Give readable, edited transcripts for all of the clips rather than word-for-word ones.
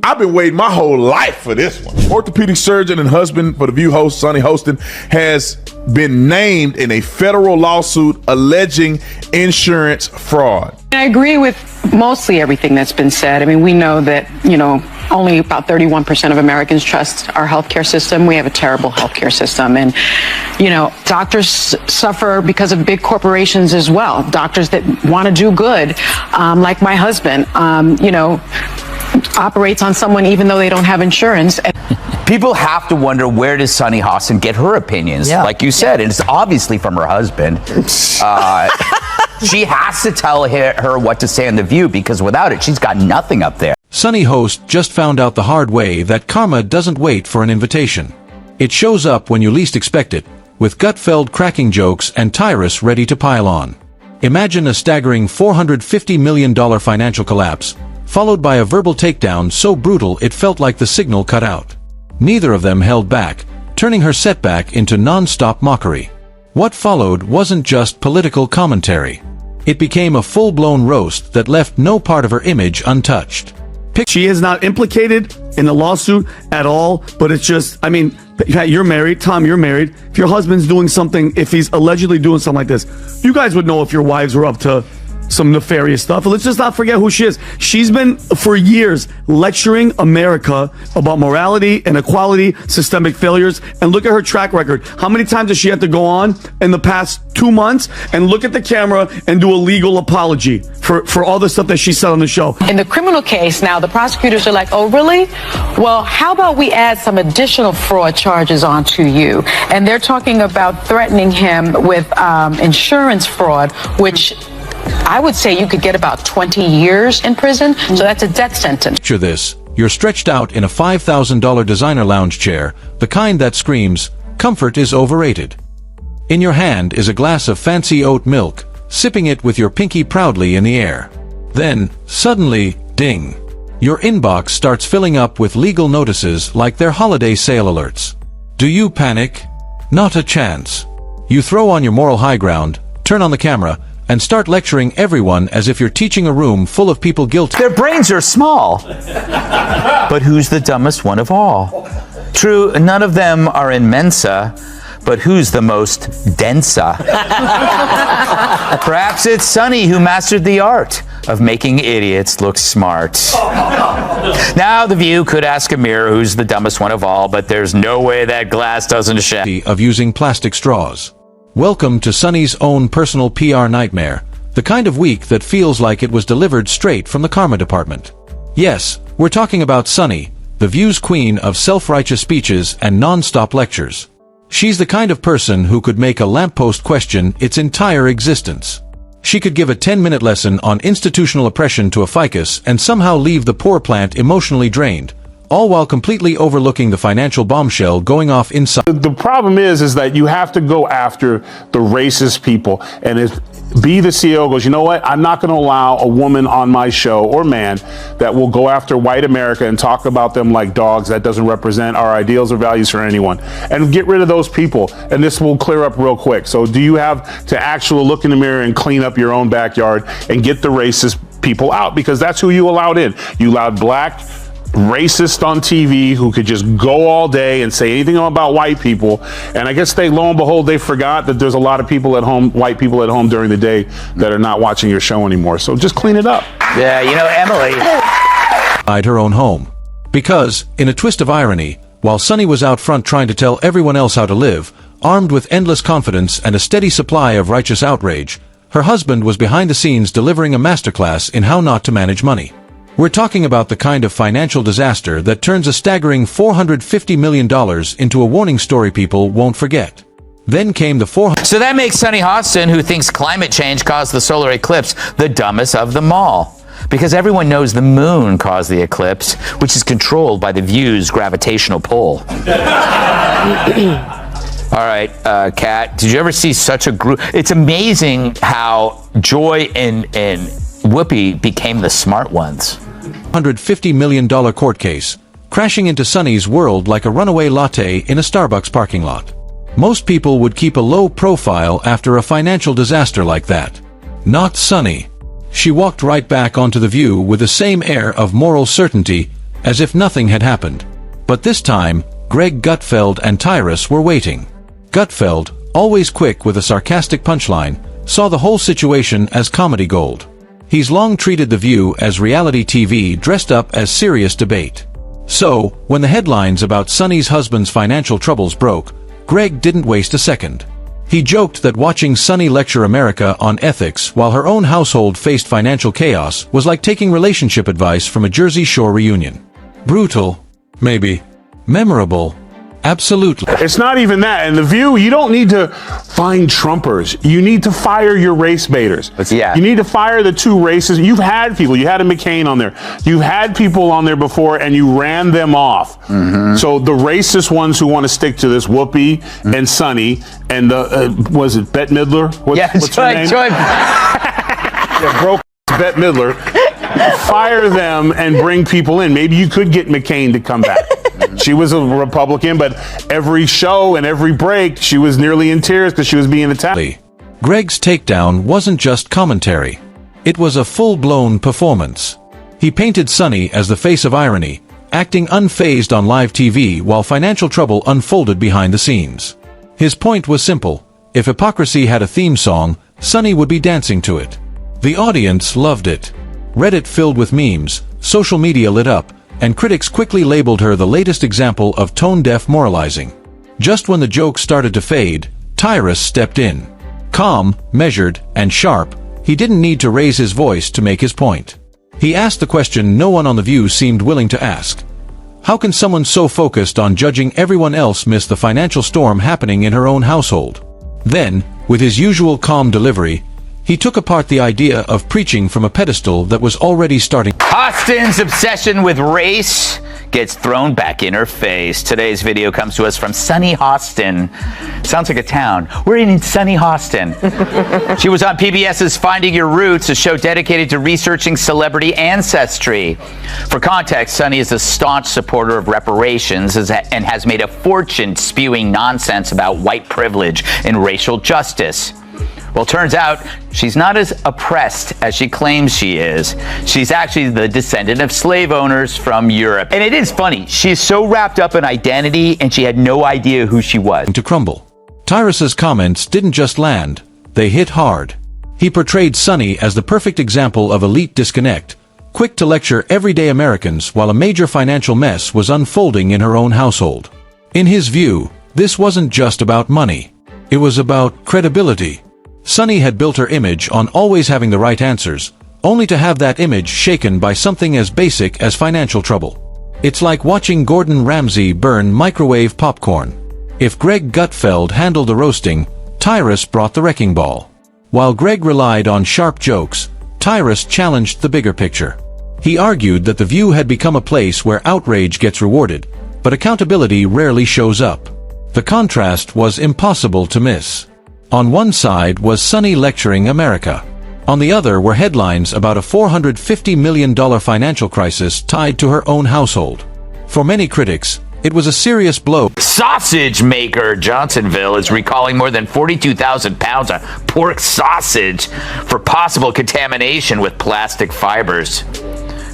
I've been waiting my whole life for this one. Orthopedic surgeon and husband for The View host Sunny Hostin has been named in a federal lawsuit alleging insurance fraud. I agree with mostly everything that's been said. I mean, we know that, only about 31% of Americans trust our healthcare system. We have a terrible healthcare system. And, doctors suffer because of big corporations as well. Doctors that want to do good, like my husband, operates on someone even though they don't have insurance. People have to wonder, where does Sunny Hostin get her opinions? Yeah. Like you said, and it's obviously from her husband. She has to tell her what to say on The View, because without it, she's got nothing up there. Sunny Host just found out the hard way that karma doesn't wait for an invitation. It shows up when you least expect it, with Gutfeld cracking jokes and Tyrus ready to pile on. Imagine a staggering $450 million financial collapse, followed by a verbal takedown so brutal it felt like the signal cut out. Neither of them held back, turning her setback into non-stop mockery. What followed wasn't just political commentary. It became a full-blown roast that left no part of her image untouched. She is not implicated in the lawsuit at all, but it's just, Pat, you're married. Tom, you're married. If your husband's doing something, if he's allegedly doing something like this, you guys would know if your wives were up to some nefarious stuff. Let's just not forget who she is. She's been, for years, lecturing America about morality, inequality, systemic failures, and look at her track record. How many times does she have to go on in the past 2 months and look at the camera and do a legal apology for all the stuff that she said on the show? In the criminal case now, the prosecutors are like, oh, really? Well, how about we add some additional fraud charges onto you? And they're talking about threatening him with insurance fraud, which I would say you could get about 20 years in prison, so that's a death sentence. Picture this. You're stretched out in a $5,000 designer lounge chair, the kind that screams, comfort is overrated. In your hand is a glass of fancy oat milk, sipping it with your pinky proudly in the air. Then, suddenly, ding. Your inbox starts filling up with legal notices like they're holiday sale alerts. Do you panic? Not a chance. You throw on your moral high ground, turn on the camera, and start lecturing everyone as if you're teaching a room full of people guilty. Their brains are small. But who's the dumbest one of all? True, none of them are in Mensa, but who's the most densa? Perhaps it's Sunny who mastered the art of making idiots look smart. Now The View could ask a mirror who's the dumbest one of all, but there's no way that glass doesn't shatter. Of using plastic straws. Welcome to Sunny's own personal PR nightmare, the kind of week that feels like it was delivered straight from the karma department. Yes, we're talking about Sunny, The View's queen of self-righteous speeches and non-stop lectures. She's the kind of person who could make a lamppost question its entire existence. She could give a 10-minute lesson on institutional oppression to a ficus and somehow leave the poor plant emotionally drained, all while completely overlooking the financial bombshell going off inside. The problem is that you have to go after the racist people. And if the CEO goes, you know what, I'm not going to allow a woman on my show, or man, that will go after white America and talk about them like dogs. That doesn't represent our ideals or values for anyone. And get rid of those people. And this will clear up real quick. So do you have to actually look in the mirror and clean up your own backyard and get the racist people out? Because that's who you allowed in. You allowed black racist on TV who could just go all day and say anything about white people. And I guess lo and behold, they forgot that there's a lot of people at home, white people at home during the day, that are not watching your show anymore. So just clean it up. Yeah, Emily. Her own home. Because, in a twist of irony, while Sunny was out front trying to tell everyone else how to live, armed with endless confidence and a steady supply of righteous outrage, her husband was behind the scenes delivering a masterclass in how not to manage money. We're talking about the kind of financial disaster that turns a staggering $450 million into a warning story people won't forget. Then came the So that makes Sunny Hostin, who thinks climate change caused the solar eclipse, the dumbest of them all. Because everyone knows the moon caused the eclipse, which is controlled by The View's gravitational pull. All right, Kat, did you ever see such a group? It's amazing how Joy and Whoopi became the smart ones. $150 million court case, crashing into Sunny's world like a runaway latte in a Starbucks parking lot. Most people would keep a low profile after a financial disaster like that. Not Sunny. She walked right back onto The View with the same air of moral certainty, as if nothing had happened. But this time, Greg Gutfeld and Tyrus were waiting. Gutfeld, always quick with a sarcastic punchline, saw the whole situation as comedy gold. He's long treated The View as reality TV dressed up as serious debate. So, when the headlines about Sunny's husband's financial troubles broke, Greg didn't waste a second. He joked that watching Sunny lecture America on ethics while her own household faced financial chaos was like taking relationship advice from a Jersey Shore reunion. Brutal? Maybe. Memorable? Absolutely. It's not even that. In The View, you don't need to find Trumpers. You need to fire your race baiters. Yeah. You need to fire the two races. You've had people. You had a McCain on there. You've had people on there before, and you ran them off. So the racist ones who want to stick to this, Whoopi and Sunny, and the, was it Bette Midler? What's her name? Yeah, broke Bette Midler. Fire them and bring people in. Maybe you could get McCain to come back. She was a Republican, but every show and every break, she was nearly in tears because she was being attacked. Greg's takedown wasn't just commentary. It was a full-blown performance. He painted Sunny as the face of irony, acting unfazed on live TV while financial trouble unfolded behind the scenes. His point was simple. If hypocrisy had a theme song, Sunny would be dancing to it. The audience loved it. Reddit filled with memes, social media lit up, and critics quickly labeled her the latest example of tone-deaf moralizing. Just when the joke started to fade, Tyrus stepped in. Calm, measured, and sharp, he didn't need to raise his voice to make his point. He asked the question no one on The View seemed willing to ask. How can someone so focused on judging everyone else miss the financial storm happening in her own household? Then, with his usual calm delivery, he took apart the idea of preaching from a pedestal that was already starting. Hostin's obsession with race gets thrown back in her face. Today's video comes to us from Sunny Hostin. Sounds like a town. We're in Sunny Hostin. She was on PBS's Finding Your Roots, a show dedicated to researching celebrity ancestry. For context, Sunny is a staunch supporter of reparations and has made a fortune spewing nonsense about white privilege and racial justice. Well, turns out she's not as oppressed as she claims she is. She's actually the descendant of slave owners from Europe. And it is funny, she's so wrapped up in identity and she had no idea who she was. To crumble. Tyrus's comments didn't just land, they hit hard. He portrayed Sunny as the perfect example of elite disconnect, quick to lecture everyday Americans while a major financial mess was unfolding in her own household. In his view, this wasn't just about money. It was about credibility. Sunny had built her image on always having the right answers, only to have that image shaken by something as basic as financial trouble. It's like watching Gordon Ramsay burn microwave popcorn. If Greg Gutfeld handled the roasting, Tyrus brought the wrecking ball. While Greg relied on sharp jokes, Tyrus challenged the bigger picture. He argued that The View had become a place where outrage gets rewarded, but accountability rarely shows up. The contrast was impossible to miss. On one side was Sunny lecturing America. On the other were headlines about a $450 million financial crisis tied to her own household. For many critics, it was a serious blow. Sausage maker Johnsonville is recalling more than 42,000 pounds of pork sausage for possible contamination with plastic fibers.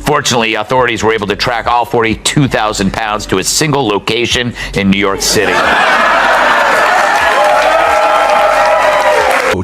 Fortunately, authorities were able to track all 42,000 pounds to a single location in New York City.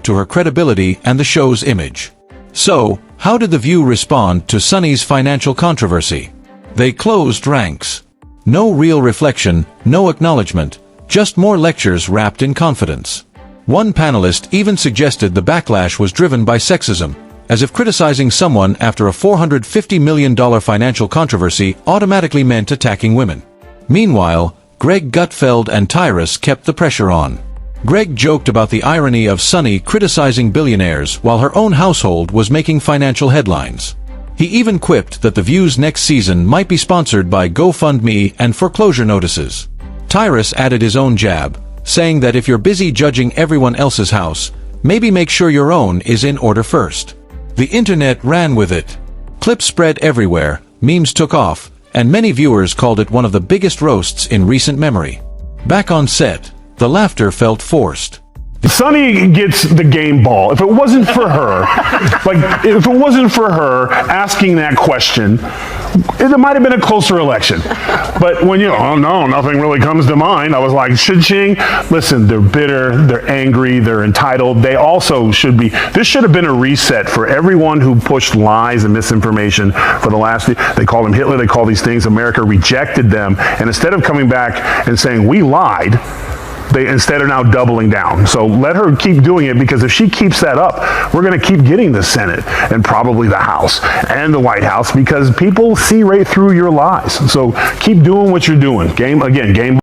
To her credibility and the show's image. So, how did The View respond to Sunny's financial controversy? They closed ranks. No real reflection, no acknowledgement, just more lectures wrapped in confidence. One panelist even suggested the backlash was driven by sexism, as if criticizing someone after a $450 million financial controversy automatically meant attacking women. Meanwhile, Greg Gutfeld and Tyrus kept the pressure on. Greg joked about the irony of Sunny criticizing billionaires while her own household was making financial headlines. He even quipped that The View's next season might be sponsored by GoFundMe and foreclosure notices. Tyrus added his own jab, saying that if you're busy judging everyone else's house, maybe make sure your own is in order first. The internet ran with it. Clips spread everywhere, memes took off, and many viewers called it one of the biggest roasts in recent memory. Back on set, the laughter felt forced. Sunny gets the game ball. If it wasn't for her, asking that question, it might have been a closer election. But when oh no, nothing really comes to mind, I was like, cha-ching. Listen, they're bitter, they're angry, they're entitled. They also should be, this should have been a reset for everyone who pushed lies and misinformation for the last, they call him Hitler, they call these things, America rejected them. And instead of coming back and saying, we lied, they instead are now doubling down. So let her keep doing it, because if she keeps that up, we're going to keep getting the Senate and probably the House and the White House, because people see right through your lies. So keep doing what you're doing. Game